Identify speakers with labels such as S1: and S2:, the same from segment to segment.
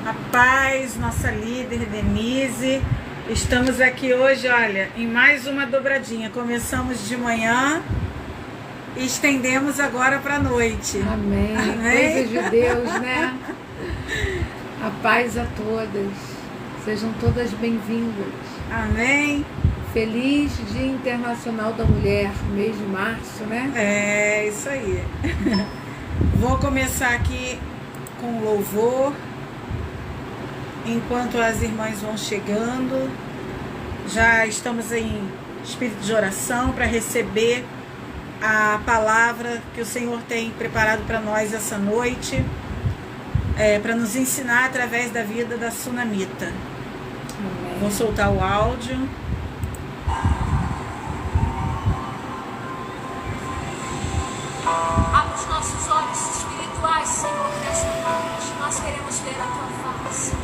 S1: A paz, nossa líder Denise. Estamos aqui hoje, olha, em mais uma dobradinha. Começamos de manhã e estendemos agora para a noite.
S2: Amém.
S1: Amém.
S2: Coisas de Deus, né? A paz a todas. Sejam todas bem-vindas.
S1: Amém.
S2: Feliz Dia Internacional da Mulher, mês de março, né?
S1: É, isso aí. Vou começar aqui com louvor. Enquanto as irmãs vão chegando, já estamos em espírito de oração para receber a palavra que o Senhor tem preparado para nós essa noite, para nos ensinar através da vida da Sunamita.
S2: Amém.
S1: Vou soltar o áudio.
S3: Abra os nossos olhos espirituais, Senhor, nesta noite. Nós queremos ver a tua face.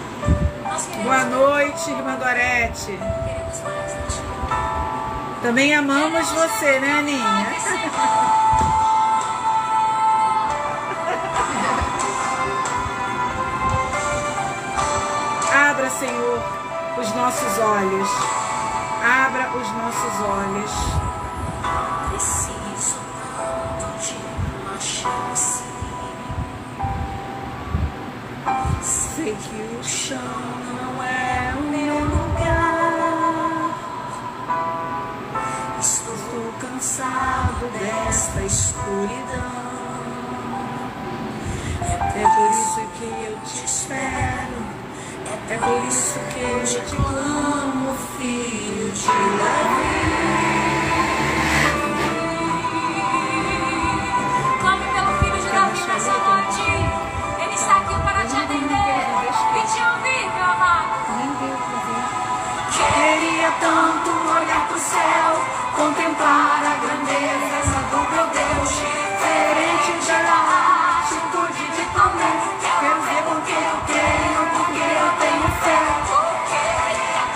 S1: Boa noite, irmã Gorete.
S3: Queremos mais de ti.
S1: Também amamos você, né, Aninha? Abra, Senhor, os nossos olhos. Abra os nossos olhos.
S3: Preciso tanto de uma chance.
S1: Sei que o chão não é o meu lugar.
S3: Estou cansado desta escuridão.
S1: É por isso que eu te espero. É por isso que eu te clamo, filho de Davi.
S3: Clame pelo filho de Davi nessa noite. Ele está aqui para te atender e te ouvir, meu amado.
S1: Queria tanto
S3: Olhar pro céu, contemplar a grandeza do meu Deus. Diferente da atitude de Tomé.
S1: Quero ver porque eu tenho, porque eu tenho fé.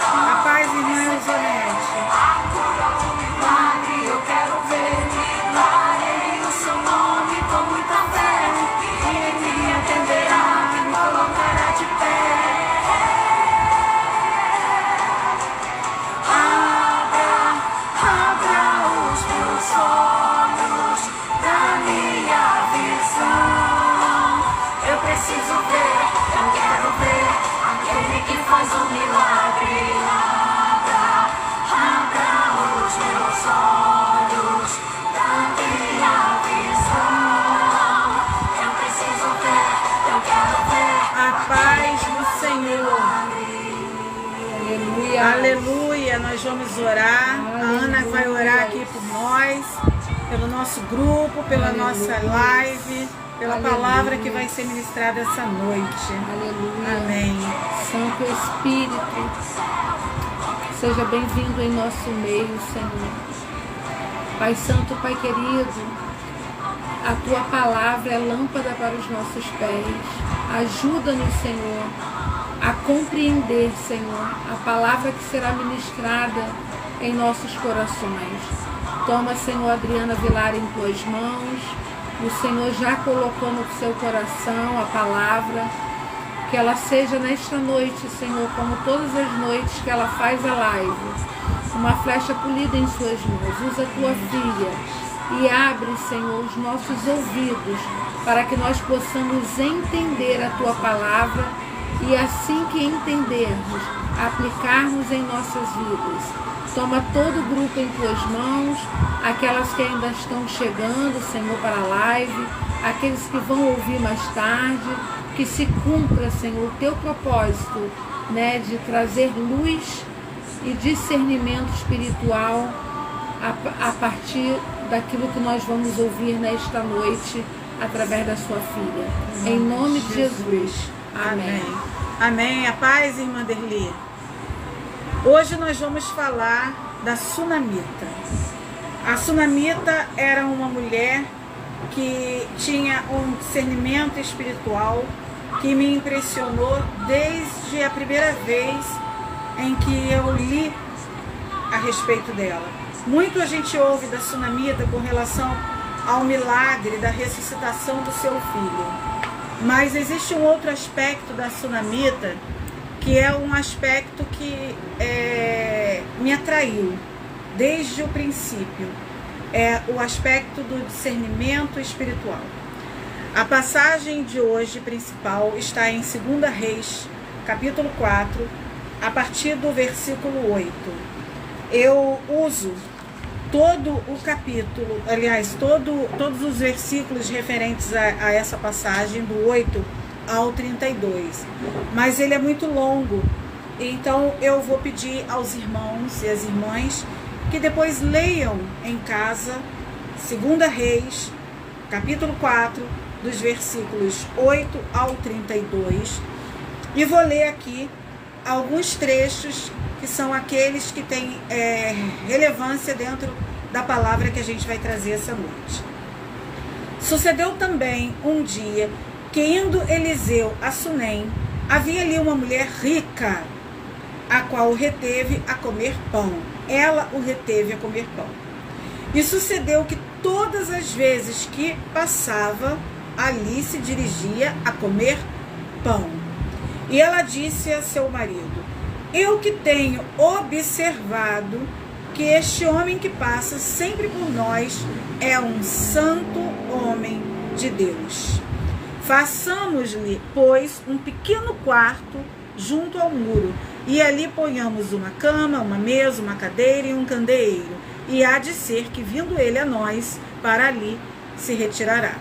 S1: A paz, irmã Elizonete.
S3: A cura, o milagre, eu quero ver. Louvarei o seu nome com muita fé. E ele me atenderá, me colocará de pé. Abra os meus olhos da minha visão. Eu preciso ver, eu quero ver aquele que faz um milagre. Abra os meus olhos da minha visão. Eu preciso ver, eu quero ver.
S1: A paz do Senhor.
S2: Aleluia.
S1: Aleluia. Nós vamos orar. A Ana vai orar aqui por nós, pelo nosso grupo, pela
S2: Aleluia.
S1: nossa live, pela
S2: Aleluia.
S1: palavra que vai ser ministrada essa noite.
S2: Aleluia.
S1: Amém.
S2: Santo Espírito, seja bem-vindo em nosso meio, Senhor. Pai Santo, Pai querido, a Tua palavra é lâmpada para os nossos pés. Ajuda-nos, Senhor, a compreender, Senhor, a palavra que será ministrada em nossos corações. Toma, Senhor, Adriana Vilar em Tuas mãos. O Senhor já colocou no seu coração a palavra. Que ela seja nesta noite, Senhor, como todas as noites que ela faz a live, uma flecha polida em suas mãos. Usa a Tua filha e abre, Senhor, os nossos ouvidos para que nós possamos entender a Tua palavra e assim que entendermos, aplicarmos em nossas vidas. Toma todo o grupo em Tuas mãos, aquelas que ainda estão chegando, Senhor, para a live, aqueles que vão ouvir mais tarde, que se cumpra, Senhor, o Teu propósito, né, de trazer luz e discernimento espiritual a partir daquilo que nós vamos ouvir nesta noite através da Sua filha. Em nome de Jesus. Amém.
S1: Amém. A paz, irmã Derli. Hoje nós vamos falar da Sunamita. A Sunamita era uma mulher que tinha um discernimento espiritual que me impressionou desde a primeira vez em que eu li a respeito dela. Muito a gente ouve da Sunamita com relação ao milagre da ressuscitação do seu filho. Mas existe um outro aspecto da sunamita, que é um aspecto que me atraiu desde o princípio. É o aspecto do discernimento espiritual. A passagem de hoje principal está em 2 Reis, capítulo 4, a partir do versículo 8. Eu uso todo o capítulo, aliás, todos os versículos referentes a essa passagem, do 8 ao 32. Mas ele é muito longo, então eu vou pedir aos irmãos e às irmãs que depois leiam em casa 2 Reis, capítulo 4, dos versículos 8 ao 32. E vou ler aqui alguns trechos que são aqueles que têm relevância dentro da palavra que a gente vai trazer essa noite. Sucedeu também um dia que, indo Eliseu a Sunem, havia ali uma mulher rica, a qual o reteve a comer pão. Ela o reteve a comer pão. E sucedeu que todas as vezes que passava, ali se dirigia a comer pão. E ela disse a seu marido: eu que tenho observado que este homem que passa sempre por nós é um santo homem de Deus. Façamos-lhe, pois, um pequeno quarto junto ao muro, e ali ponhamos uma cama, uma mesa, uma cadeira e um candeeiro, e há de ser que, vindo ele a nós, para ali se retirará.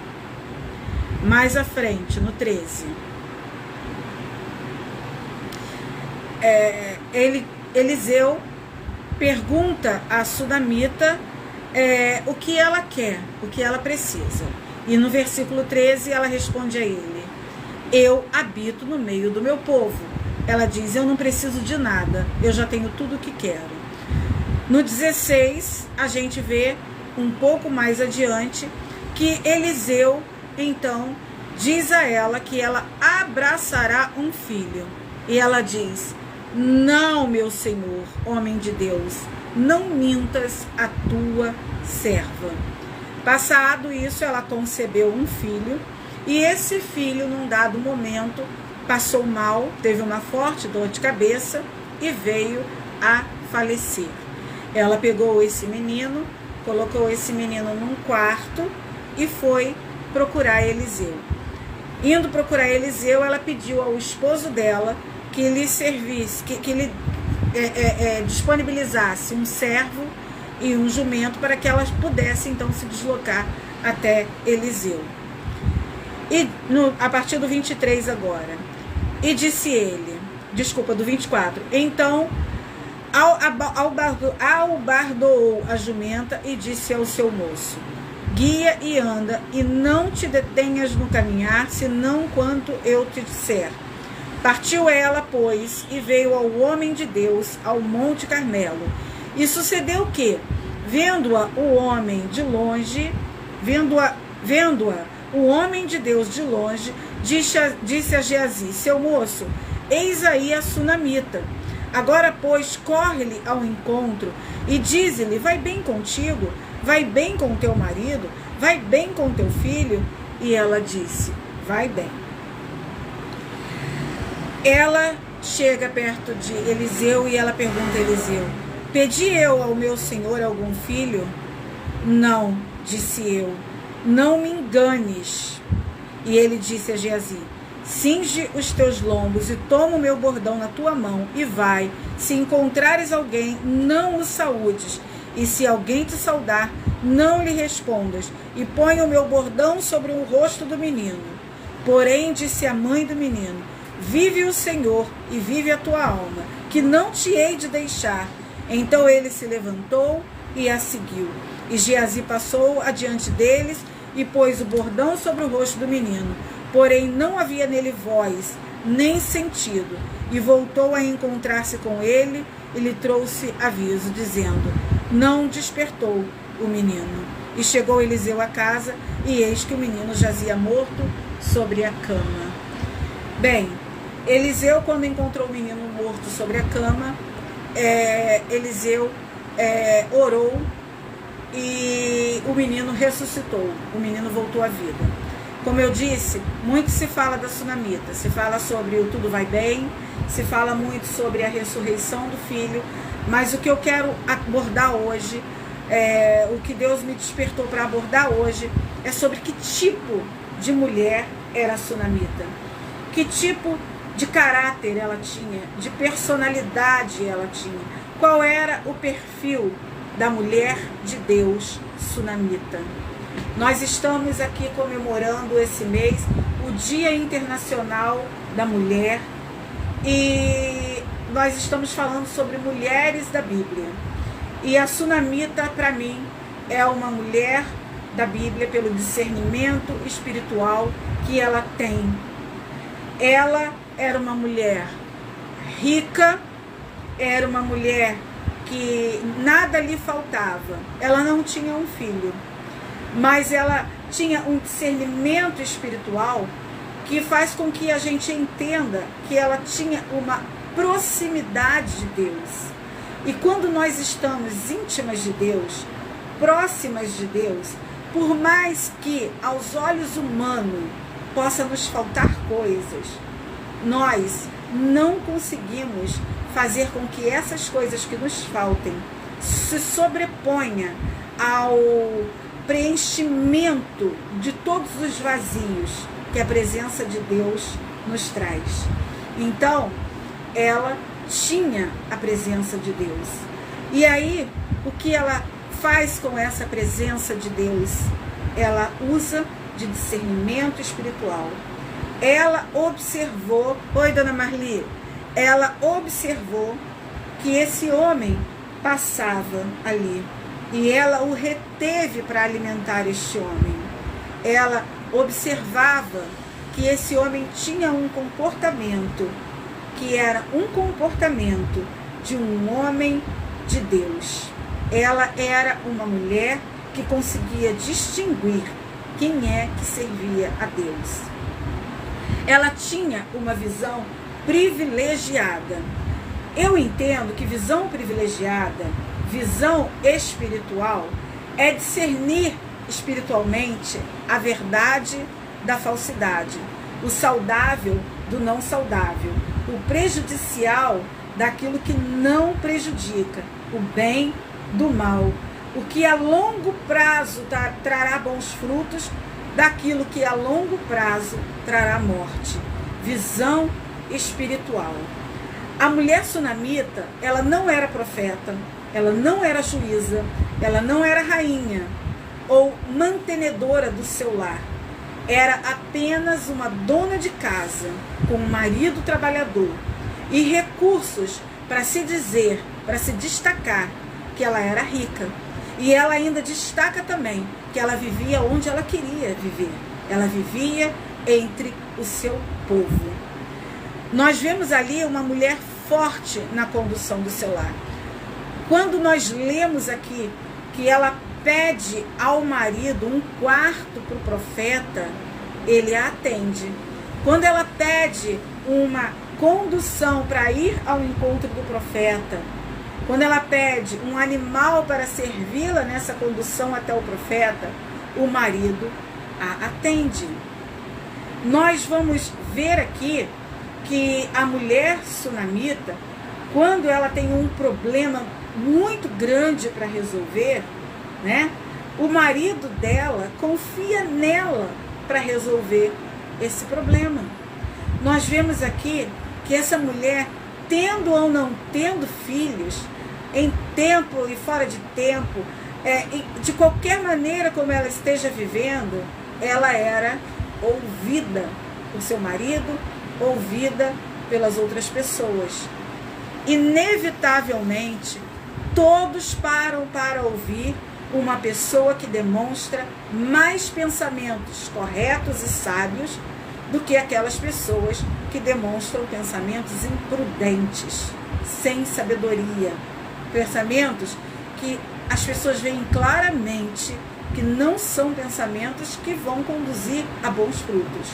S1: Mais à frente, no 13. Eliseu pergunta à sunamita o que ela quer, o que ela precisa. E no versículo 13 ela responde a ele: eu habito no meio do meu povo. Ela diz: eu não preciso de nada, eu já tenho tudo o que quero. No 16 a gente vê um pouco mais adiante que Eliseu então diz a ela que ela abraçará um filho. E ela diz: não, meu senhor, homem de Deus, não mintas a tua serva. Passado isso, ela concebeu um filho, e esse filho, num dado momento, passou mal, teve uma forte dor de cabeça e veio a falecer. Ela pegou esse menino, colocou esse menino num quarto e foi procurar Eliseu. Indo procurar Eliseu, ela pediu ao esposo dela que lhe servisse, que lhe disponibilizasse um servo e um jumento para que elas pudessem então se deslocar até Eliseu. E a partir do 23 agora. E disse ele, do 24. Então albardoou a jumenta e disse ao seu moço: guia e anda, e não te detenhas no caminhar, senão quanto eu te disser. Partiu ela, pois, e veio ao homem de Deus ao Monte Carmelo. E sucedeu que, vendo-a o homem de longe, o homem de Deus de longe, disse a Geazi: seu moço, eis aí a sunamita. Agora, pois, corre-lhe ao encontro e dize-lhe: vai bem contigo, vai bem com teu marido, vai bem com teu filho. E ela disse: vai bem. Ela chega perto de Eliseu e ela pergunta a Eliseu: pedi eu ao meu senhor algum filho? Não, disse eu, não me enganes. E ele disse a Geazi: cinge os teus lombos e toma o meu bordão na tua mão e vai. Se encontrares alguém, não o saúdes, e se alguém te saudar, não lhe respondas, e põe o meu bordão sobre o rosto do menino. Porém, disse a mãe do menino: vive o Senhor e vive a tua alma, que não te hei de deixar. Então ele se levantou e a seguiu. E Geazi passou adiante deles e pôs o bordão sobre o rosto do menino. Porém não havia nele voz, nem sentido. E voltou a encontrar-se com ele e lhe trouxe aviso, dizendo: não despertou o menino. E chegou Eliseu a casa, e eis que o menino jazia morto sobre a cama. Bem, Eliseu, quando encontrou o menino morto sobre a cama, Eliseu orou e o menino ressuscitou, o menino voltou à vida. Como eu disse, muito se fala da sunamita, se fala sobre o tudo vai bem, se fala muito sobre a ressurreição do filho, mas o que eu quero abordar hoje, o que Deus me despertou para abordar hoje, é sobre que tipo de mulher era a sunamita, que tipo de caráter ela tinha, de personalidade ela tinha, qual era o perfil da mulher de Deus sunamita. Nós estamos aqui comemorando esse mês o Dia Internacional da Mulher e nós estamos falando sobre mulheres da Bíblia. E a sunamita, para mim, é uma mulher da Bíblia pelo discernimento espiritual que ela tem. Ela era uma mulher rica, era uma mulher que nada lhe faltava. Ela não tinha um filho, mas ela tinha um discernimento espiritual que faz com que a gente entenda que ela tinha uma proximidade de Deus. E quando nós estamos íntimas de Deus, próximas de Deus, por mais que aos olhos humanos possa nos faltar coisas, nós não conseguimos fazer com que essas coisas que nos faltem se sobreponha ao preenchimento de todos os vazios que a presença de Deus nos traz. Então, ela tinha a presença de Deus. E aí, o que ela faz com essa presença de Deus? Ela usa de discernimento espiritual. Ela observou, oi dona Marli, ela observou que esse homem passava ali e ela o reteve para alimentar este homem. Ela observava que esse homem tinha um comportamento que era um comportamento de um homem de Deus. Ela era uma mulher que conseguia distinguir quem é que servia a Deus. Ela tinha uma visão privilegiada. Eu entendo que visão privilegiada, visão espiritual, é discernir espiritualmente a verdade da falsidade, o saudável do não saudável, o prejudicial daquilo que não prejudica, o bem do mal, o que a longo prazo trará bons frutos, daquilo que a longo prazo trará morte. Visão espiritual. A mulher sunamita, ela não era profeta, ela não era juíza, ela não era rainha ou mantenedora do seu lar. Era apenas uma dona de casa, com um marido trabalhador e recursos para se dizer, para se destacar que ela era rica. E ela ainda destaca também que ela vivia onde ela queria viver. Ela vivia entre o seu povo. Nós vemos ali uma mulher forte na condução do seu lar. Quando nós lemos aqui que ela pede ao marido um quarto para o profeta, ele a atende. Quando ela pede uma condução para ir ao encontro do profeta, quando ela pede um animal para servi-la nessa condução até o profeta, o marido a atende. Nós vamos ver aqui que a mulher sunamita, quando ela tem um problema muito grande para resolver, né, o marido dela confia nela para resolver esse problema. Nós vemos aqui que essa mulher, tendo ou não tendo filhos, em tempo e fora de tempo, de qualquer maneira como ela esteja vivendo, ela era ouvida por seu marido, ouvida pelas outras pessoas. Inevitavelmente, todos param para ouvir uma pessoa que demonstra mais pensamentos corretos e sábios do que aquelas pessoas que demonstram pensamentos imprudentes, sem sabedoria, pensamentos que as pessoas veem claramente que não são pensamentos que vão conduzir a bons frutos.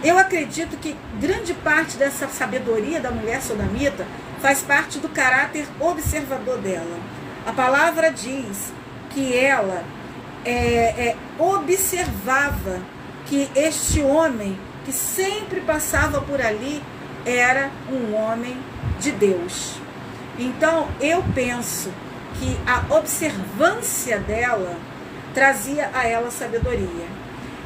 S1: Eu acredito que grande parte dessa sabedoria da mulher sunamita faz parte do caráter observador dela. A palavra diz que ela observava que este homem que sempre passava por ali era um homem de Deus. Então eu penso que a observância dela trazia a ela sabedoria.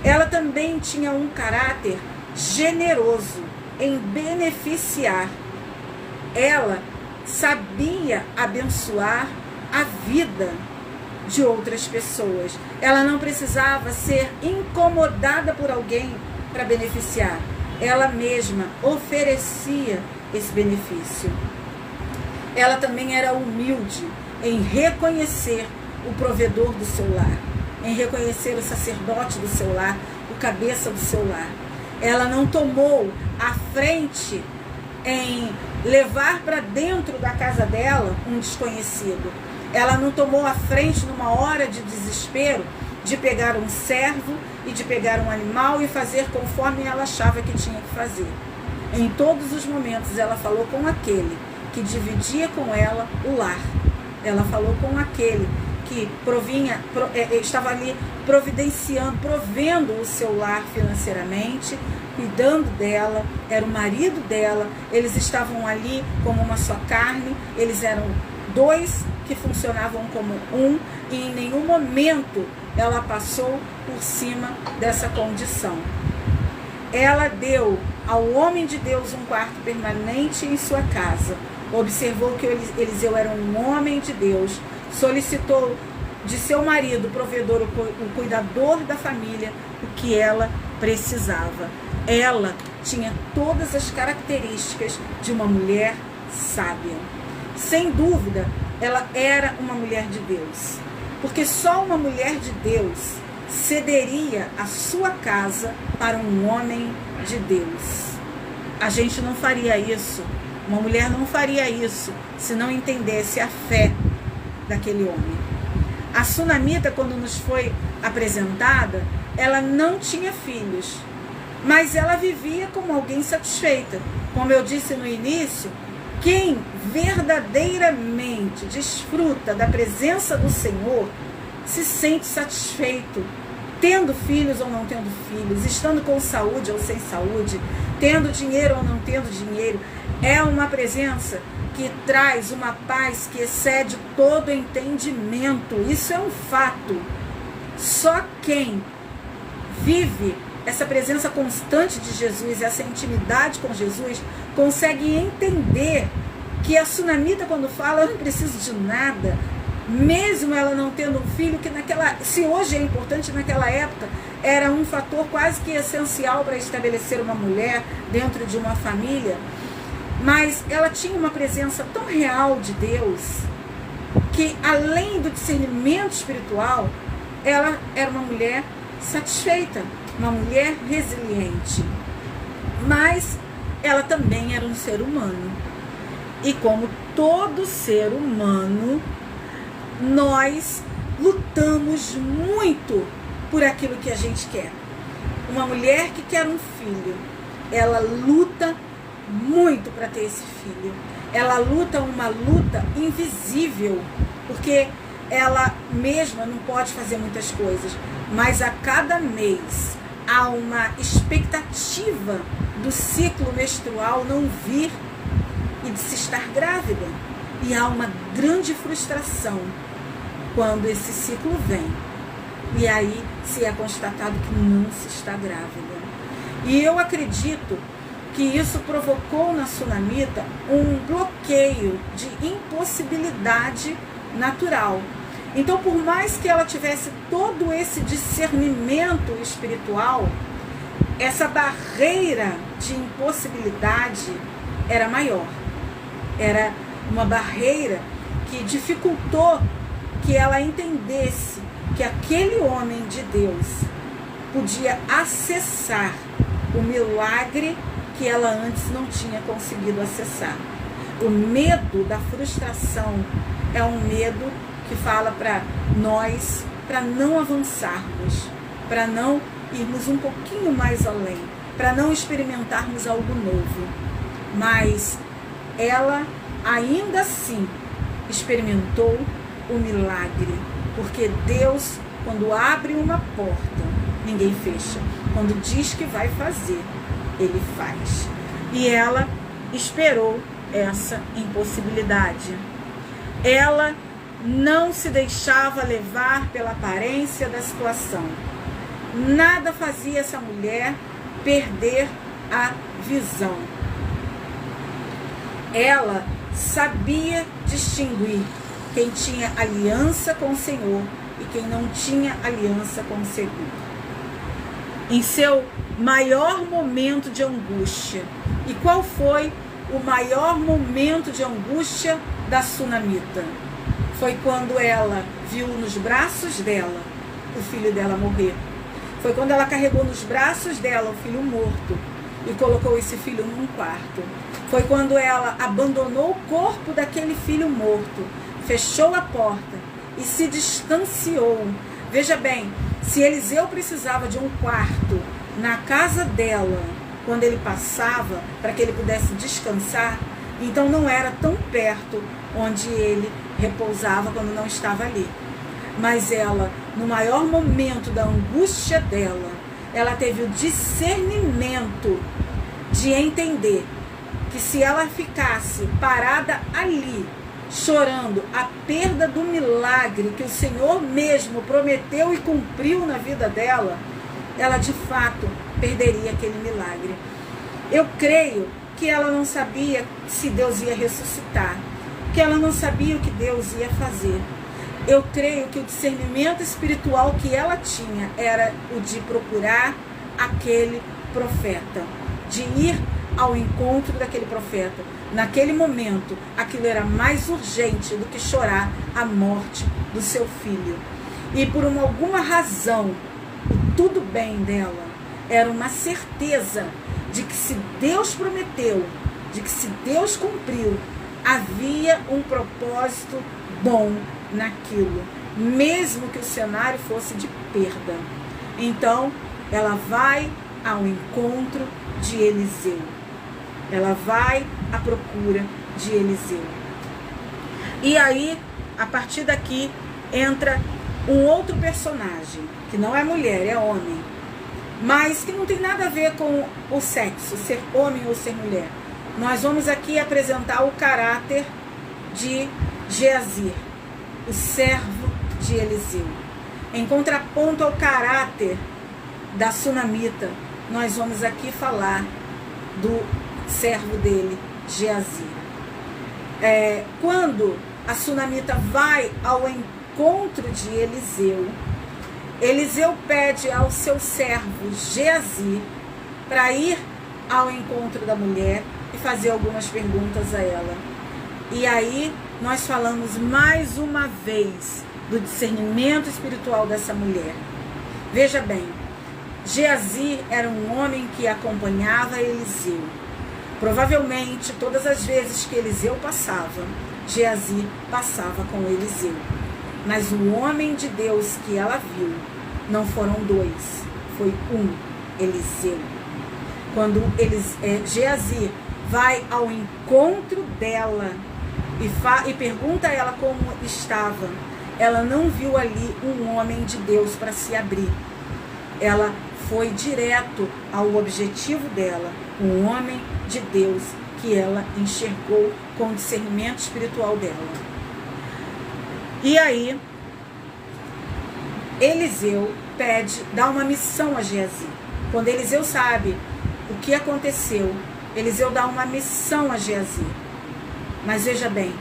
S1: Ela também tinha um caráter generoso em beneficiar. Ela sabia abençoar a vida de outras pessoas. Ela não precisava ser incomodada por alguém para beneficiar. Ela mesma oferecia esse benefício. Ela também era humilde em reconhecer o provedor do seu lar, em reconhecer o sacerdote do seu lar, o cabeça do seu lar. Ela não tomou a frente em levar para dentro da casa dela um desconhecido. Ela não tomou a frente numa hora de desespero de pegar um servo e de pegar um animal e fazer conforme ela achava que tinha que fazer. Em todos os momentos ela falou com aquele que dividia com ela o lar. Ela falou com aquele que estava ali providenciando, provendo o seu lar financeiramente, cuidando dela, era o marido dela, eles estavam ali como uma só carne, eles eram dois que funcionavam como um, e em nenhum momento ela passou por cima dessa condição. Ela deu ao homem de Deus um quarto permanente em sua casa, observou que Eliseu era um homem de Deus, solicitou de seu marido, o provedor, o cuidador da família, o que ela precisava. Ela tinha todas as características de uma mulher sábia. Sem dúvida, ela era uma mulher de Deus, porque só uma mulher de Deus cederia a sua casa para um homem de Deus. A gente não faria isso, uma mulher não faria isso se não entendesse a fé daquele homem. A sunamita, quando nos foi apresentada, ela não tinha filhos, mas ela vivia como alguém satisfeita. Como eu disse no início, quem verdadeiramente desfruta da presença do Senhor se sente satisfeito, tendo filhos ou não tendo filhos, estando com saúde ou sem saúde, tendo dinheiro ou não tendo dinheiro. É uma presença que traz uma paz que excede todo entendimento. Isso é um fato. Só quem vive essa presença constante de Jesus, essa intimidade com Jesus, consegue entender que a sunamita, quando fala, eu não preciso de nada, mesmo ela não tendo um filho, que se hoje é importante, naquela época era um fator quase que essencial para estabelecer uma mulher dentro de uma família. Mas ela tinha uma presença tão real de Deus que, além do discernimento espiritual, ela era uma mulher satisfeita, uma mulher resiliente. Mas ela também era um ser humano. E como todo ser humano, nós lutamos muito por aquilo que a gente quer. Uma mulher que quer um filho, ela luta muito para ter esse filho. Ela luta uma luta invisível, porque ela mesma não pode fazer muitas coisas, mas a cada mês há uma expectativa do ciclo menstrual não vir e de se estar grávida, e há uma grande frustração quando esse ciclo vem e aí se é constatado que não se está grávida. E eu acredito que isso provocou na sunamita um bloqueio de impossibilidade natural. Então, por mais que ela tivesse todo esse discernimento espiritual, essa barreira de impossibilidade era maior. Era uma barreira que dificultou que ela entendesse que aquele homem de Deus podia acessar o milagre que ela antes não tinha conseguido acessar. O medo da frustração é um medo que fala para nós, para não avançarmos, para não irmos um pouquinho mais além, para não experimentarmos algo novo. Mas ela ainda assim experimentou o milagre, porque Deus, quando abre uma porta, ninguém fecha. Quando diz que vai fazer, ele faz. E ela esperou essa impossibilidade. Ela não se deixava levar pela aparência da situação. Nada fazia essa mulher perder a visão. Ela sabia distinguir quem tinha aliança com o Senhor e quem não tinha aliança com o Senhor. Em seu maior momento de angústia. E qual foi o maior momento de angústia da sunamita? Foi quando ela viu nos braços dela o filho dela morrer. Foi quando ela carregou nos braços dela o filho morto e colocou esse filho num quarto. Foi quando ela abandonou o corpo daquele filho morto, fechou a porta e se distanciou. Veja bem, se Eliseu precisava de um quarto na casa dela, quando ele passava, para que ele pudesse descansar, então não era tão perto onde ele repousava quando não estava ali. Mas ela, no maior momento da angústia dela, ela teve o discernimento de entender que se ela ficasse parada ali, chorando a perda do milagre que o Senhor mesmo prometeu e cumpriu na vida dela, ela de fato perderia aquele milagre. Eu creio que ela não sabia se Deus ia ressuscitar, que ela não sabia o que Deus ia fazer. Eu creio que o discernimento espiritual que ela tinha era o de procurar aquele profeta, de ir ao encontro daquele profeta. Naquele momento, aquilo era mais urgente do que chorar a morte do seu filho. E por alguma razão, o tudo bem dela era uma certeza de que se Deus prometeu, de que se Deus cumpriu, havia um propósito bom naquilo, mesmo que o cenário fosse de perda. Então, ela vai ao encontro de Eliseu. Ela vai à procura de Eliseu. E aí, a partir daqui, entra um outro personagem, que não é mulher, é homem, mas que não tem nada a ver com o sexo, ser homem ou ser mulher. Nós vamos aqui apresentar o caráter de Geazi, o servo de Eliseu. Em contraponto ao caráter da sunamita, nós vamos aqui falar do servo dele, Geazi. Quando a sunamita vai ao encontro de Eliseu, Eliseu pede ao seu servo Geazi para ir ao encontro da mulher e fazer algumas perguntas a ela. E aí nós falamos mais uma vez do discernimento espiritual dessa mulher. Veja bem, Geazi era um homem que acompanhava Eliseu. Provavelmente, todas as vezes que Eliseu passava, Geazi passava com Eliseu. Mas o homem de Deus que ela viu, não foram dois, foi um, Eliseu. Quando Geazi vai ao encontro dela e pergunta a ela como estava, ela não viu ali um homem de Deus para se abrir. Ela foi direto ao objetivo dela, um homem de Deus que ela enxergou com o discernimento espiritual dela. E aí, Eliseu dá uma missão a Geazi. Quando Eliseu sabe o que aconteceu, Eliseu dá uma missão a Geazi. Mas veja bem,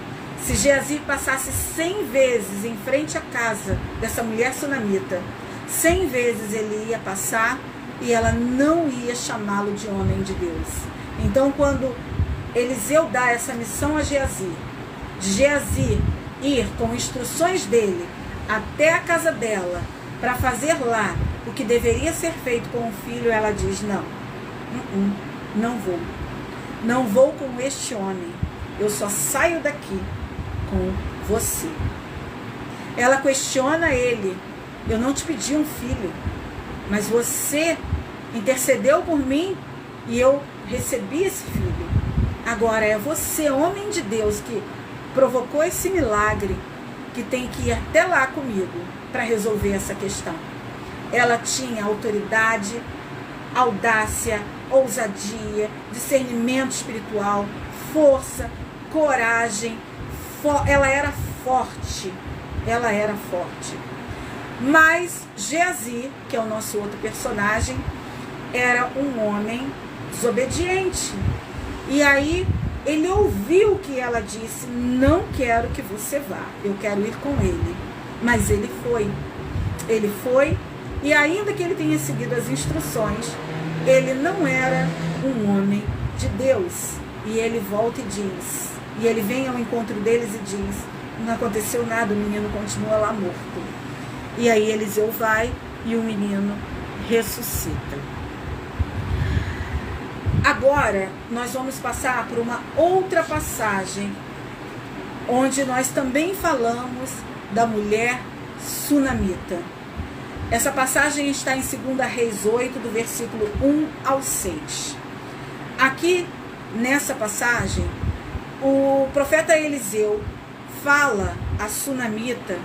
S1: se Geazi passasse 100 vezes em frente à casa dessa mulher sunamita, 100 vezes ele ia passar e ela não ia chamá-lo de homem de Deus. Então, quando Eliseu dá essa missão a Geazi, de Geazi ir com instruções dele até a casa dela para fazer lá o que deveria ser feito com o filho, ela diz: não vou. Não vou com este homem. Eu só saio daqui com você. Ela questiona ele: eu não te pedi um filho, mas você intercedeu por mim e eu recebi esse filho. Agora é você, homem de Deus, que provocou esse milagre, que tem que ir até lá comigo para resolver essa questão. ela tinha autoridade, audácia, ousadia, discernimento espiritual, força, coragem. Ela era forte. Ela era forte. Mas Geazi, que é o nosso outro personagem, era um homem desobediente. E aí ele ouviu o que ela disse: não quero que você vá, eu quero ir com ele. Mas ele foi. Ele foi, e ainda que ele tenha seguido as instruções, ele não era um homem de Deus. E ele volta e diz, e ele vem ao encontro deles e diz: não aconteceu nada, o menino continua lá morto. E aí Eliseu vai e o menino ressuscita. Agora nós vamos passar por uma outra passagem, onde nós também falamos da mulher sunamita. Essa passagem está em 2 Reis 8, do versículo 1 ao 6. Aqui, nessa passagem, o profeta Eliseu fala a sunamita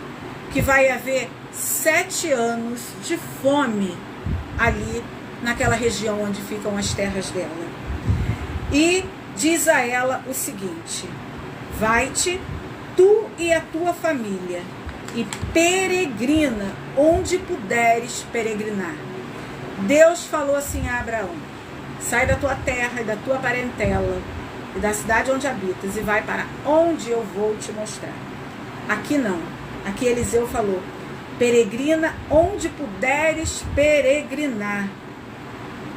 S1: que vai haver 7 anos de fome ali naquela região onde ficam as terras dela. E diz a ela o seguinte: vai-te, tu e a tua família, e peregrina onde puderes peregrinar. Deus falou assim a Abraão: sai da tua terra e da tua parentela e da cidade onde habitas e vai para onde eu vou te mostrar. Aqui não. Aqui Eliseu falou: peregrina onde puderes peregrinar.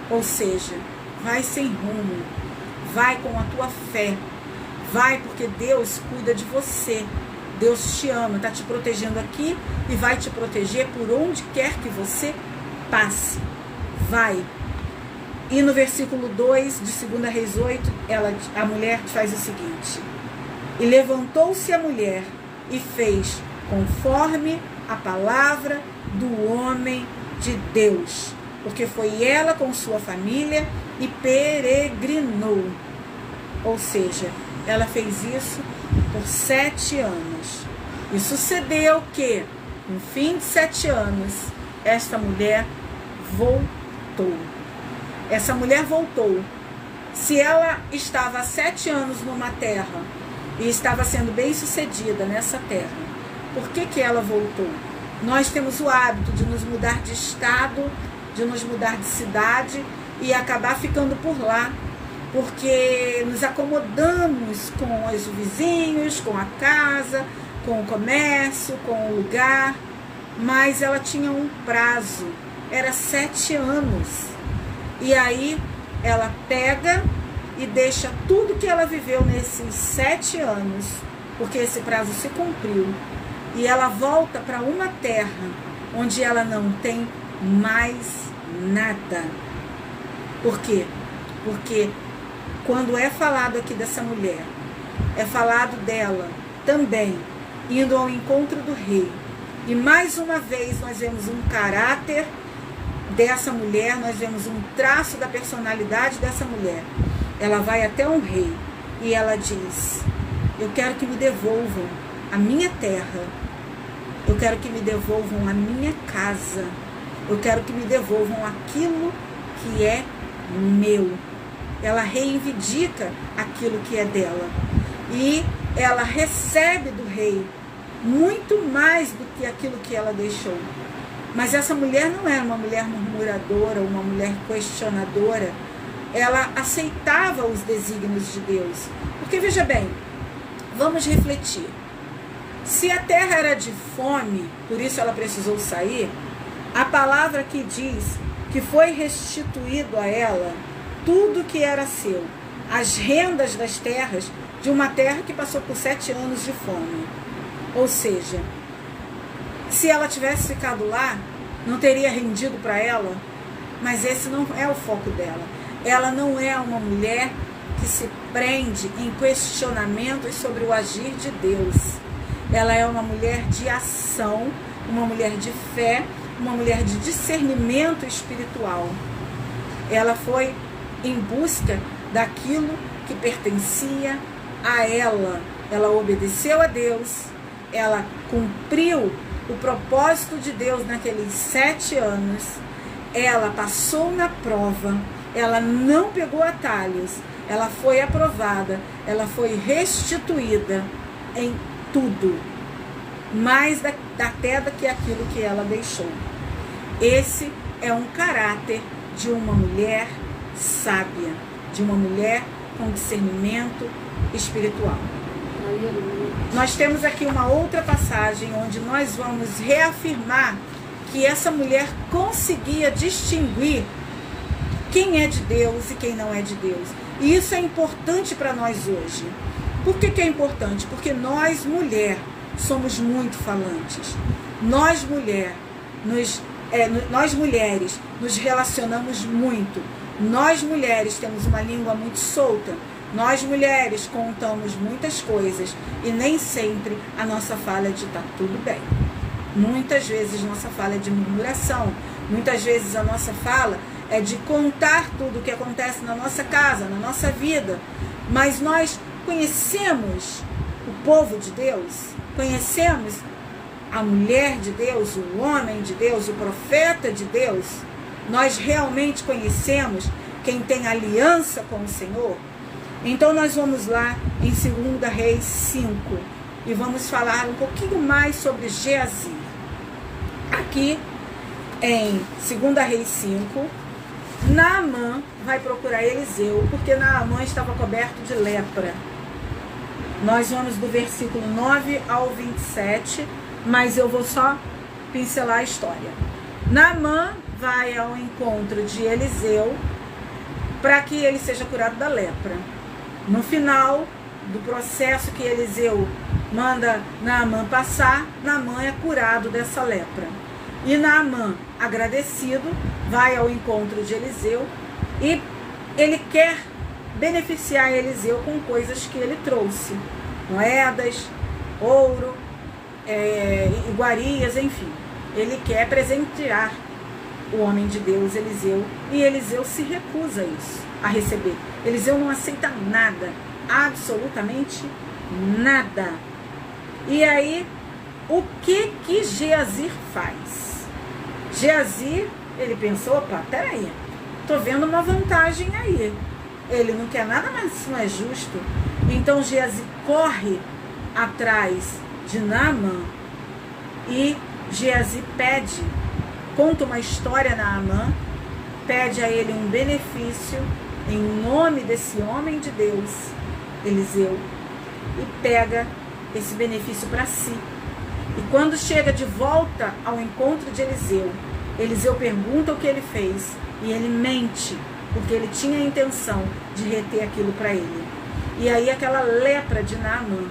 S1: Ou seja, vai sem rumo, vai com a tua fé, vai porque Deus cuida de você. Deus te ama, está te protegendo aqui e vai te proteger por onde quer que você passe. Vai. E no versículo 2 de 2 Reis 8, a mulher faz o seguinte: e levantou-se a mulher e fez conforme a palavra do homem de Deus, porque foi ela com sua família e peregrinou. Ou seja, ela fez isso por 7 anos. E sucedeu que, no fim de 7 anos, esta mulher voltou. Essa mulher voltou. Se ela estava há 7 anos numa terra e estava sendo bem sucedida nessa terra, por que ela voltou? Nós temos o hábito de nos mudar de estado, de nos mudar de cidade e acabar ficando por lá, porque nos acomodamos com os vizinhos, com a casa, com o comércio, com o lugar. Mas ela tinha um prazo, era 7 anos. E aí ela pega e deixa tudo que ela viveu nesses 7 anos, porque esse prazo se cumpriu, e ela volta para uma terra onde ela não tem mais nada. Por quê? Porque quando é falado aqui dessa mulher, é falado dela também indo ao encontro do rei. E mais uma vez nós vemos um caráter dessa mulher, nós vemos um traço da personalidade dessa mulher. Ela vai até um rei e ela diz: eu quero que me devolvam a minha terra, eu quero que me devolvam a minha casa, eu quero que me devolvam aquilo que é meu. Ela reivindica aquilo que é dela. E ela recebe do rei muito mais do que aquilo que ela deixou. Mas essa mulher não era uma mulher murmuradora, uma mulher questionadora. Ela aceitava os desígnios de Deus. Porque, veja bem, vamos refletir. Se a terra era de fome, por isso ela precisou sair, a palavra que diz que foi restituído a ela tudo que era seu, as rendas das terras, de uma terra que passou por 7 anos de fome. Ou seja, se ela tivesse ficado lá, não teria rendido para ela. Mas esse não é o foco dela. Ela não é uma mulher que se prende em questionamentos sobre o agir de Deus. Ela é uma mulher de ação, uma mulher de fé, uma mulher de discernimento espiritual. Ela foi em busca daquilo que pertencia a ela. Ela obedeceu a Deus, ela cumpriu o propósito de Deus naqueles 7 anos, ela passou na prova, ela não pegou atalhos, ela foi aprovada, ela foi restituída em tudo, mais até do que aquilo que ela deixou. Esse é um caráter de uma mulher sábia, de uma mulher com discernimento espiritual. Nós temos aqui uma outra passagem onde nós vamos reafirmar que essa mulher conseguia distinguir quem é de Deus e quem não é de Deus. E isso é importante para nós hoje. Por que é importante? Porque nós, mulher, somos muito falantes. Nós, mulheres, nos relacionamos muito. Nós, mulheres, temos uma língua muito solta. Nós, mulheres, contamos muitas coisas e nem sempre a nossa fala é de tá tudo bem. Muitas vezes nossa fala é de murmuração. Muitas vezes a nossa fala é de contar tudo o que acontece na nossa casa, na nossa vida. Mas nós conhecemos o povo de Deus, conhecemos a mulher de Deus, o homem de Deus, o profeta de Deus. Nós realmente conhecemos quem tem aliança com o Senhor. Então nós vamos lá em 2 Reis 5 e vamos falar um pouquinho mais sobre Geazi. Aqui em 2 Reis 5, Naamã vai procurar Eliseu, porque Naamã estava coberto de lepra. Nós vamos do versículo 9 ao 27, mas eu vou só pincelar a história. Naamã vai ao encontro de Eliseu para que ele seja curado da lepra. No final do processo que Eliseu manda Naamã passar, Naamã é curado dessa lepra. E Naamã, agradecido, vai ao encontro de Eliseu e ele quer beneficiar Eliseu com coisas que ele trouxe. Moedas, ouro, iguarias, enfim. Ele quer presentear o homem de Deus, Eliseu, e Eliseu se recusa a receber. Eliseu não aceita nada, absolutamente nada. E aí, o que Geazi faz? Geazi, ele pensou, opa, peraí, tô vendo uma vantagem aí. Ele não quer nada, mas isso não é justo. Então Geazi corre atrás de Naamã e Geazi conta uma história a Naamã, pede a ele um benefício em nome desse homem de Deus, Eliseu, e pega esse benefício para si. E quando chega de volta ao encontro de Eliseu, Eliseu pergunta o que ele fez e ele mente, porque ele tinha a intenção de reter aquilo para ele. E aí aquela lepra de Naamã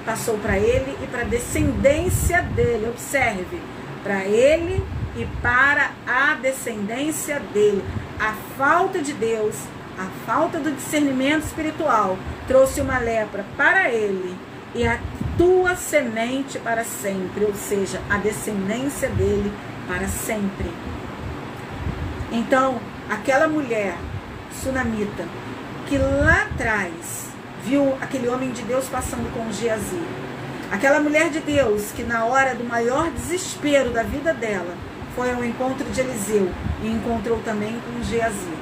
S1: passou para ele e para a descendência dele. Observe, para ele e para a descendência dele. A falta de Deus, a falta do discernimento espiritual trouxe uma lepra para ele e a tua semente para sempre, ou seja, a descendência dele para sempre. Então, aquela mulher sunamita que lá atrás viu aquele homem de Deus passando com Geazi, aquela mulher de Deus que na hora do maior desespero da vida dela foi ao encontro de Eliseu e encontrou também com Geazi.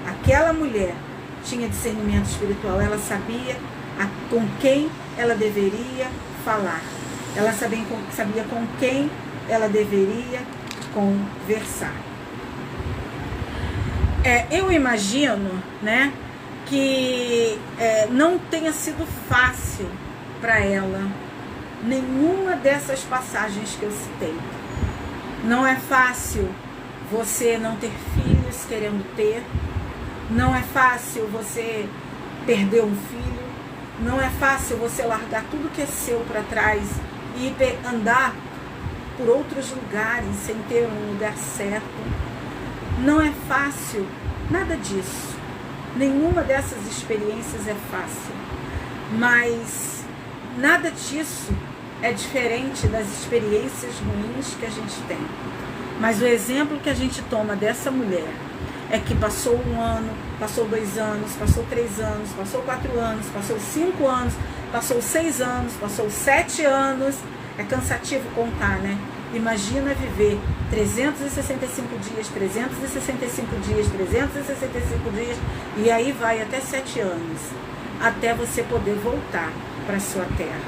S1: Aquela mulher tinha discernimento espiritual, ela sabia com quem ela deveria falar, ela sabia com quem ela deveria conversar. Eu imagino, né, que não tenha sido fácil para ela nenhuma dessas passagens que eu citei. Não é fácil você não ter filhos querendo ter, não é fácil você perder um filho, não é fácil você largar tudo que é seu para trás e andar por outros lugares sem ter um lugar certo. Não é fácil, nada disso. Nenhuma dessas experiências é fácil. Mas nada disso é diferente das experiências ruins que a gente tem. Mas o exemplo que a gente toma dessa mulher é que passou 1 ano, passou 2 anos, passou 3 anos, passou 4 anos, passou 5 anos, passou 6 anos, passou 7 anos. É cansativo contar, né? Imagina viver 365 dias, 365 dias, 365 dias, e aí vai até 7 anos, até você poder voltar para a sua terra.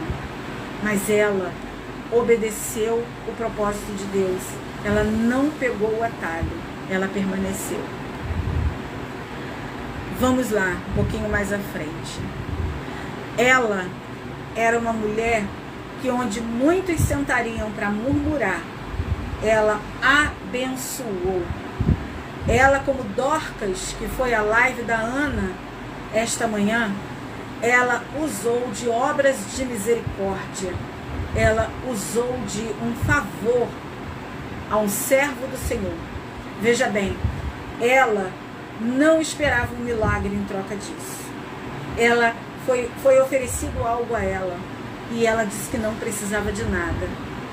S1: Mas ela obedeceu o propósito de Deus. Ela não pegou o atalho, ela permaneceu. Vamos lá, um pouquinho mais à frente. Ela era uma mulher que onde muitos sentariam para murmurar, ela abençoou. Ela, como Dorcas, que foi a live da Ana esta manhã, ela usou de obras de misericórdia, ela usou de um favor a um servo do Senhor. Veja bem, ela não esperava um milagre em troca disso. Ela foi oferecido algo a ela e ela disse que não precisava de nada.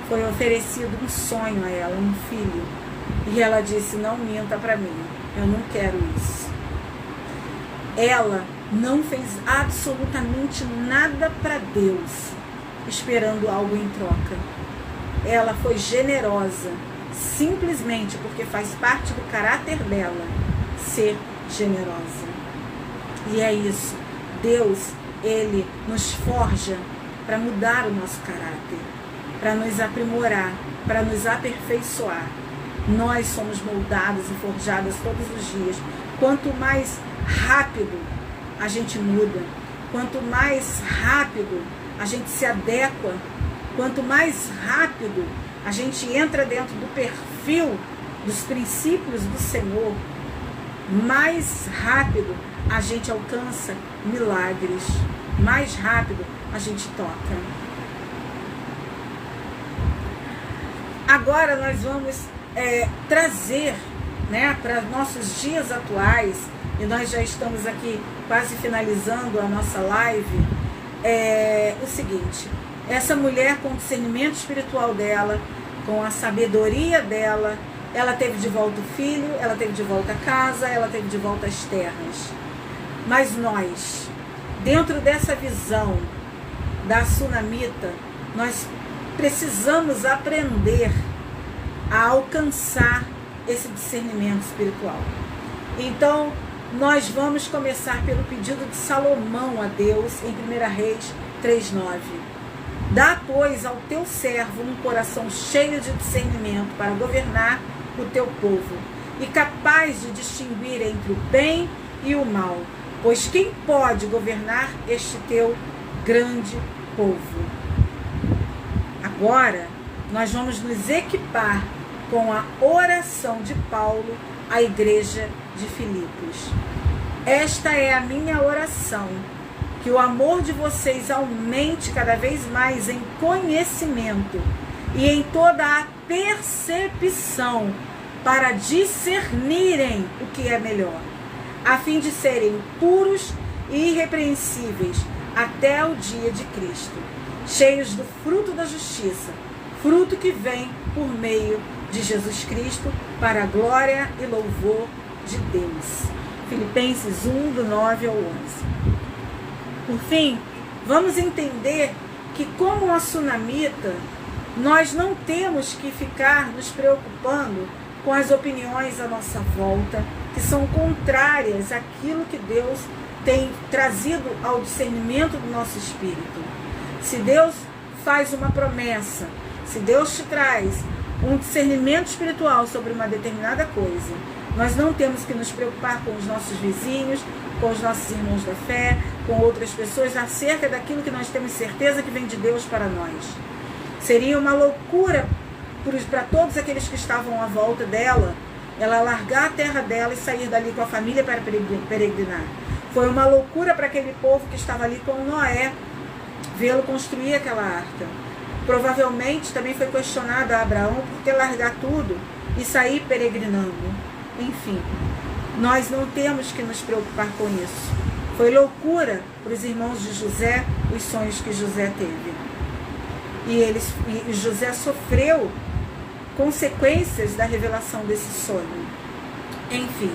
S1: Foi oferecido um sonho a ela, um filho, e ela disse: não minta para mim, eu não quero isso. Ela não fez absolutamente nada para Deus esperando algo em troca. Ela foi generosa, simplesmente porque faz parte do caráter dela ser generosa. E é isso. Deus, Ele nos forja para mudar o nosso caráter, para nos aprimorar, para nos aperfeiçoar. Nós somos moldadas e forjadas todos os dias. Quanto mais rápido a gente muda, quanto mais rápido a gente se adequa, quanto mais rápido a gente entra dentro do perfil dos princípios do Senhor, mais rápido a gente alcança milagres, mais rápido a gente toca. Agora nós vamos trazer, né, para nossos dias atuais, e nós já estamos aqui quase finalizando a nossa live, o seguinte: essa mulher, com o discernimento espiritual dela, com a sabedoria dela, ela teve de volta o filho, ela teve de volta a casa, ela teve de volta as terras. Mas nós, dentro dessa visão da sunamita, nós precisamos aprender a alcançar esse discernimento espiritual. Então, nós vamos começar pelo pedido de Salomão a Deus em 1 Reis 3:9. Dá, pois, ao teu servo um coração cheio de discernimento para governar o teu povo, e capaz de distinguir entre o bem e o mal, pois quem pode governar este teu grande povo? Agora, nós vamos nos equipar com a oração de Paulo à igreja de Filipos. Esta é a minha oração: que o amor de vocês aumente cada vez mais em conhecimento e em toda a percepção, para discernirem o que é melhor, a fim de serem puros e irrepreensíveis até o dia de Cristo, cheios do fruto da justiça, fruto que vem por meio de Jesus Cristo, para a glória e louvor de Deus. Filipenses 1, do 9 ao 11. Por fim, vamos entender que, como a sunamita, nós não temos que ficar nos preocupando com as opiniões à nossa volta, que são contrárias àquilo que Deus tem trazido ao discernimento do nosso espírito. Se Deus faz uma promessa, se Deus te traz um discernimento espiritual sobre uma determinada coisa, nós não temos que nos preocupar com os nossos vizinhos, com os nossos irmãos da fé, com outras pessoas, acerca daquilo que nós temos certeza que vem de Deus para nós. Seria uma loucura para todos aqueles que estavam à volta dela, ela largar a terra dela e sair dali com a família para peregrinar. Foi uma loucura para aquele povo que estava ali com Noé, vê-lo construir aquela arca. Provavelmente também foi questionado a Abraão por ter largar tudo e sair peregrinando. Enfim, nós não temos que nos preocupar com isso. Foi loucura para os irmãos de José os sonhos que José teve. E José sofreu consequências da revelação desse sonho. Enfim,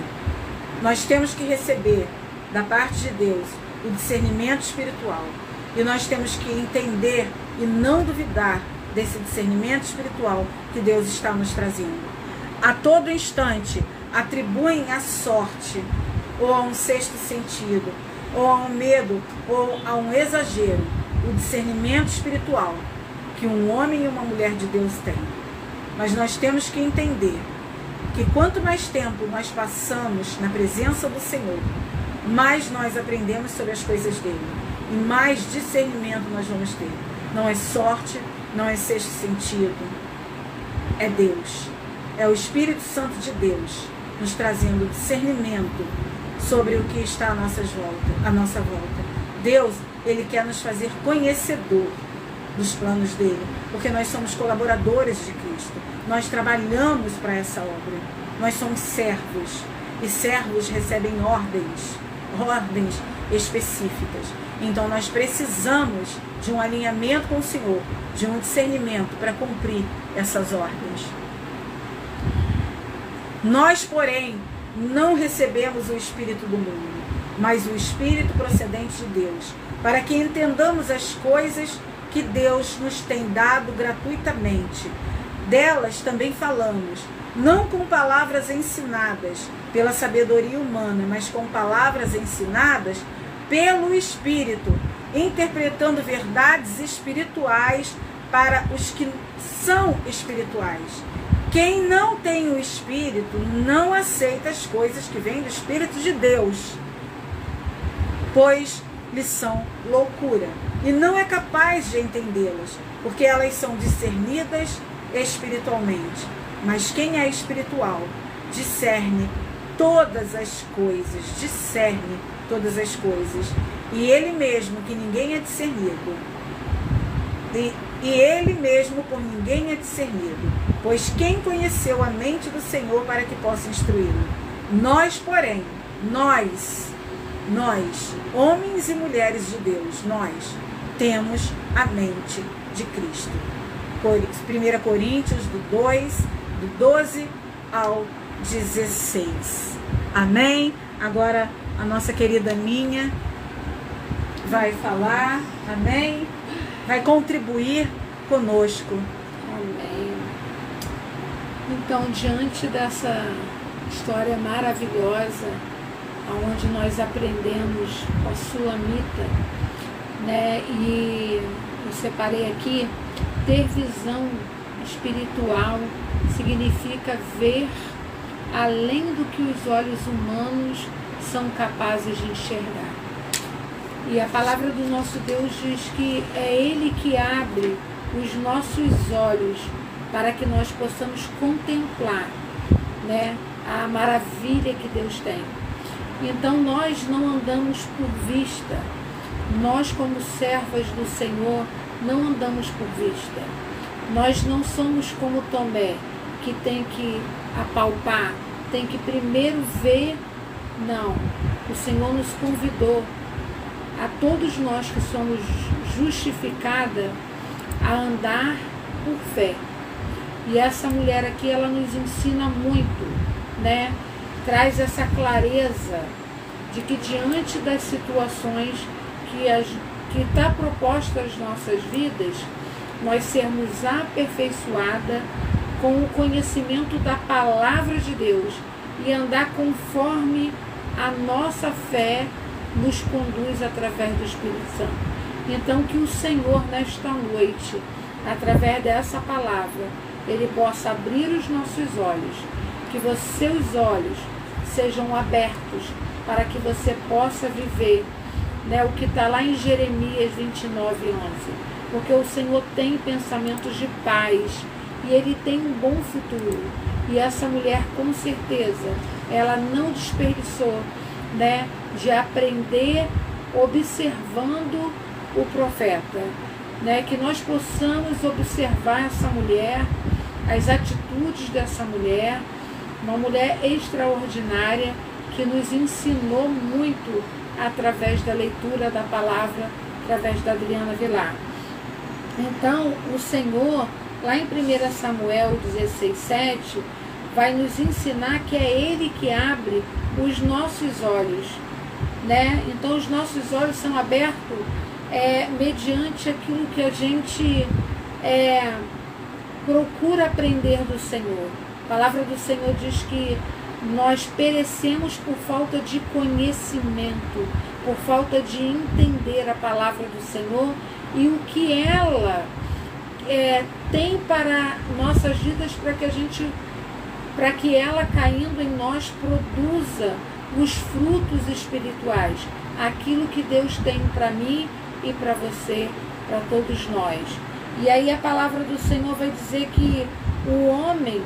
S1: nós temos que receber da parte de Deus o discernimento espiritual. E nós temos que entender e não duvidar desse discernimento espiritual que Deus está nos trazendo. A todo instante atribuem à sorte, ou a um sexto sentido, ou a um medo, ou a um exagero, o discernimento espiritual que um homem e uma mulher de Deus têm. Mas nós temos que entender que quanto mais tempo nós passamos na presença do Senhor, mais nós aprendemos sobre as coisas dele e mais discernimento nós vamos ter. Não é sorte, não é sexto sentido, é Deus, é o Espírito Santo de Deus nos trazendo discernimento sobre o que está à nossa volta. Deus, ele quer nos fazer conhecedor dos planos dele, porque nós somos colaboradores de Cristo, nós trabalhamos para essa obra, nós somos servos, e servos recebem ordens específicas. Então nós precisamos de um alinhamento com o Senhor, de um discernimento para cumprir essas ordens. Nós, porém, não recebemos o Espírito do mundo, mas o Espírito procedente de Deus, para que entendamos as coisas que Deus nos tem dado gratuitamente. Delas também falamos, não com palavras ensinadas pela sabedoria humana, mas com palavras ensinadas pelo Espírito, interpretando verdades espirituais para os que são espirituais. Quem não tem o Espírito não aceita as coisas que vêm do Espírito de Deus, pois lhe são loucura, e não é capaz de entendê-las, porque elas são discernidas espiritualmente. Mas quem é espiritual discerne todas as coisas, e ele mesmo que ninguém é discernido, e ele mesmo por ninguém é discernido, pois quem conheceu a mente do Senhor para que possa instruí-lo? Nós, porém, nós, homens e mulheres de Deus, nós temos a mente de Cristo. 1 Coríntios do 12 ao 16. Amém? Agora a nossa querida Aninha vai falar, amém? Vai contribuir conosco.
S2: Amém. Então, diante dessa história maravilhosa, onde nós aprendemos com a Sulamita, né? E eu separei aqui, ter visão espiritual significa ver além do que os olhos humanos são capazes de enxergar. E a palavra do nosso Deus diz que é Ele que abre os nossos olhos para que nós possamos contemplar, né, a maravilha que Deus tem. Então nós não andamos por vista, nós como servas do Senhor não andamos por vista. Nós não somos como Tomé, que tem que apalpar, tem que primeiro ver. Não, o Senhor nos convidou, a todos nós que somos justificadas, a andar por fé. E essa mulher aqui, ela nos ensina muito, né? Traz essa clareza de que diante das situações que está proposta às nossas vidas, nós sermos aperfeiçoadas com o conhecimento da palavra de Deus e andar conforme a nossa fé nos conduz através do Espírito Santo. Então que o Senhor nesta noite, através dessa palavra, Ele possa abrir os nossos olhos, que os seus olhos sejam abertos para que você possa viver, né, o que está lá em Jeremias 29:11. Porque o Senhor tem pensamentos de paz e Ele tem um bom futuro. E essa mulher, com certeza, ela não desperdiçou, né, de aprender observando o profeta, né, que nós possamos observar essa mulher, as atitudes dessa mulher, uma mulher extraordinária que nos ensinou muito através da leitura da palavra, através da Adriana Vilar. Então, o Senhor, lá em 1 Samuel 16:7, vai nos ensinar que é Ele que abre os nossos olhos, né? Então, os nossos olhos são abertos mediante aquilo que a gente procura aprender do Senhor. A palavra do Senhor diz que nós perecemos por falta de conhecimento, por falta de entender a palavra do Senhor e o que ela tem para nossas vidas, para que ela, caindo em nós, produza os frutos espirituais, aquilo que Deus tem para mim e para você, para todos nós. E aí a palavra do Senhor vai dizer que o homem,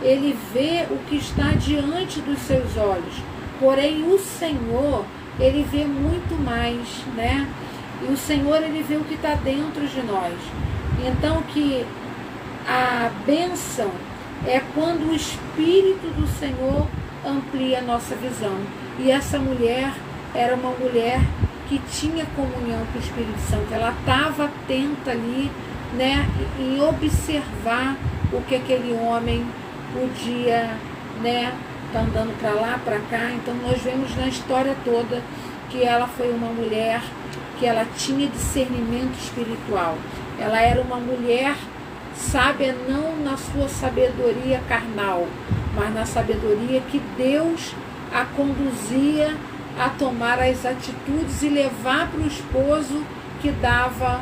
S2: ele vê o que está diante dos seus olhos, porém o Senhor, ele vê muito mais, né? E o Senhor, ele vê o que está dentro de nós. Então que a bênção é quando o Espírito do Senhor amplia a nossa visão. E essa mulher era uma mulher que tinha comunhão com o Espírito Santo. Ela estava atenta ali, né, em observar o que aquele homem podia, né, tá andando para lá, para cá. Então nós vemos na história toda que ela foi uma mulher que ela tinha discernimento espiritual. Ela era uma mulher sábia não na sua sabedoria carnal, mas na sabedoria que Deus a conduzia a tomar as atitudes e levar para o esposo que dava,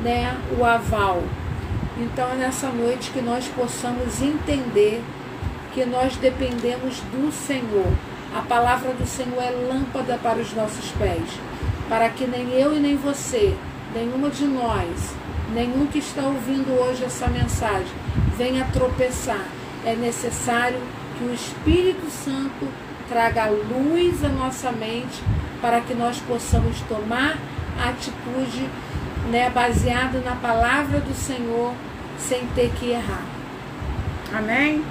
S2: né, o aval. Então é nessa noite que nós possamos entender que nós dependemos do Senhor. A palavra do Senhor é lâmpada para os nossos pés, para que nem eu e nem você, nenhuma de nós, nenhum que está ouvindo hoje essa mensagem, venha tropeçar. É necessário que o Espírito Santo traga luz à nossa mente para que nós possamos tomar a atitude, né, baseada na palavra do Senhor, sem ter que errar.
S1: Amém?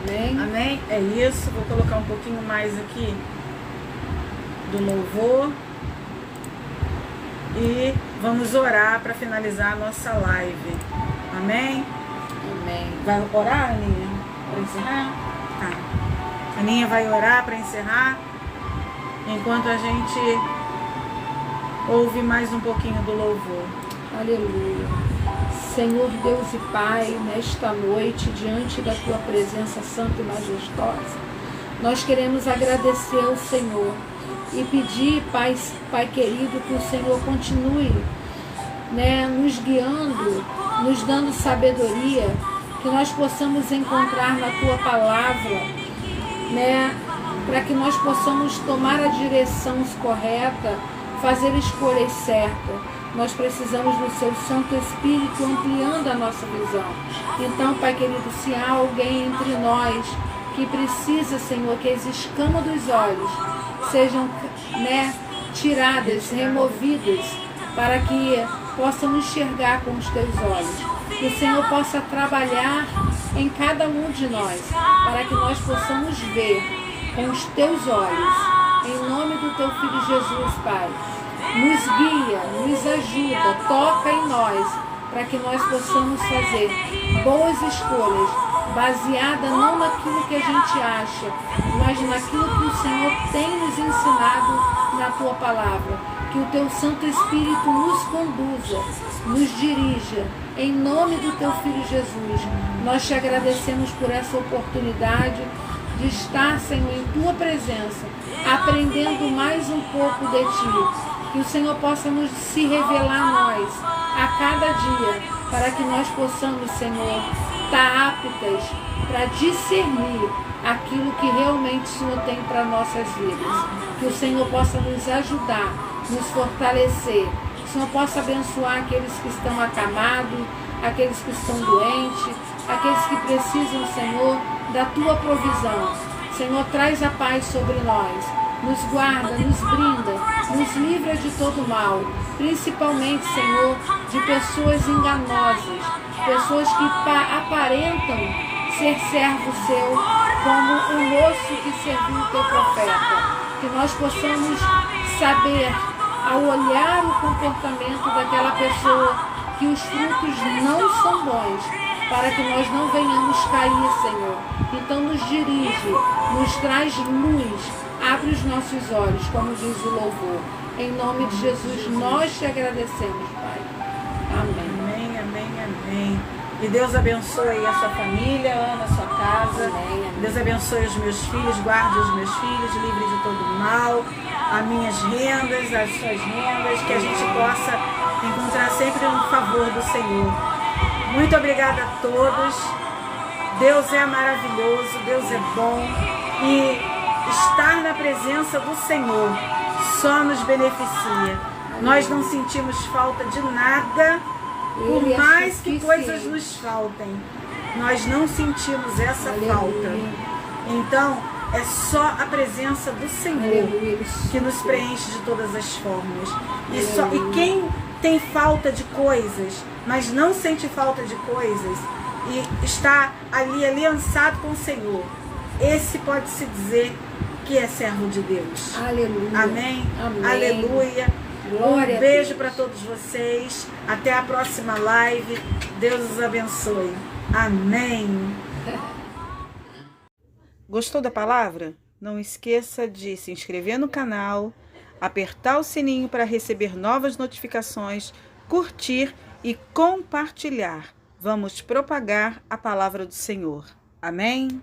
S2: Amém?
S1: Amém? É isso. Vou colocar um pouquinho mais aqui do louvor. E vamos orar para finalizar a nossa live. Amém?
S2: Amém.
S1: Vai orar, Aninha? Para encerrar? Tá. A Aninha vai orar para encerrar, enquanto a gente ouve mais um pouquinho do louvor.
S2: Aleluia. Senhor Deus e Pai, nesta noite, diante da Tua presença santa e majestosa, nós queremos agradecer ao Senhor e pedir, Pai querido, que o Senhor continue, né, nos guiando, nos dando sabedoria, que nós possamos encontrar na Tua palavra, né, para que nós possamos tomar a direção correta, fazer escolhas certas. Nós precisamos do Seu Santo Espírito ampliando a nossa visão. Então, Pai querido, se há alguém entre nós que precisa, Senhor, que as escamas dos olhos sejam, né, tiradas, removidas, para que possam enxergar com os Teus olhos. Que o Senhor possa trabalhar em cada um de nós, para que nós possamos ver com os Teus olhos. Em nome do Teu Filho Jesus, Pai. Nos guia, nos ajuda, toca em nós, para que nós possamos fazer boas escolhas, baseada não naquilo que a gente acha, mas naquilo que o Senhor tem nos ensinado na Tua palavra. Que o Teu Santo Espírito nos conduza, nos dirija, em nome do Teu Filho Jesus. Nós Te agradecemos por essa oportunidade de estar, Senhor, em Tua presença, aprendendo mais um pouco de Ti. Que o Senhor possa nos se revelar a nós a cada dia, para que nós possamos, Senhor, estar aptas para discernir aquilo que realmente o Senhor tem para nossas vidas. Que o Senhor possa nos ajudar, nos fortalecer. Que o Senhor possa abençoar aqueles que estão acamados, aqueles que estão doentes, aqueles que precisam, Senhor, da Tua provisão. Senhor, traz a paz sobre nós. Nos guarda, nos brinda, nos livra de todo mal, principalmente, Senhor, de pessoas enganosas, pessoas que aparentam ser servo Seu, como o moço que serviu o Teu profeta. Que nós possamos saber, ao olhar o comportamento daquela pessoa, que os frutos não são bons, para que nós não venhamos cair, Senhor. Então nos dirige, nos traz luz, abre os nossos olhos, como diz o louvor. Em nome de Jesus, nós Te agradecemos, Pai. Amém.
S1: Amém, amém, amém. E Deus abençoe aí a sua família, Ana, a sua casa.
S2: Amém.
S1: Deus abençoe os meus filhos, guarde os meus filhos, livre de todo mal, as minhas rendas, as suas rendas, que a gente possa encontrar sempre um favor do Senhor. Muito obrigada a todos. Deus é maravilhoso, Deus é bom e estar na presença do Senhor só nos beneficia. Nós não sentimos falta de nada, por mais que coisas nos faltem. Nós não sentimos essa falta. Então, é só a presença do Senhor que nos preenche de todas as formas. E quem tem falta de coisas, mas não sente falta de coisas, e está ali aliançado com o Senhor, esse pode-se dizer que é servo de Deus.
S2: Aleluia.
S1: Amém?
S2: Amém.
S1: Aleluia.
S2: Glória
S1: Um beijo para todos vocês. Até a próxima live. Deus os abençoe. Amém. Gostou da palavra? Não esqueça de se inscrever no canal, apertar o sininho para receber novas notificações, curtir e compartilhar. Vamos propagar a palavra do Senhor. Amém?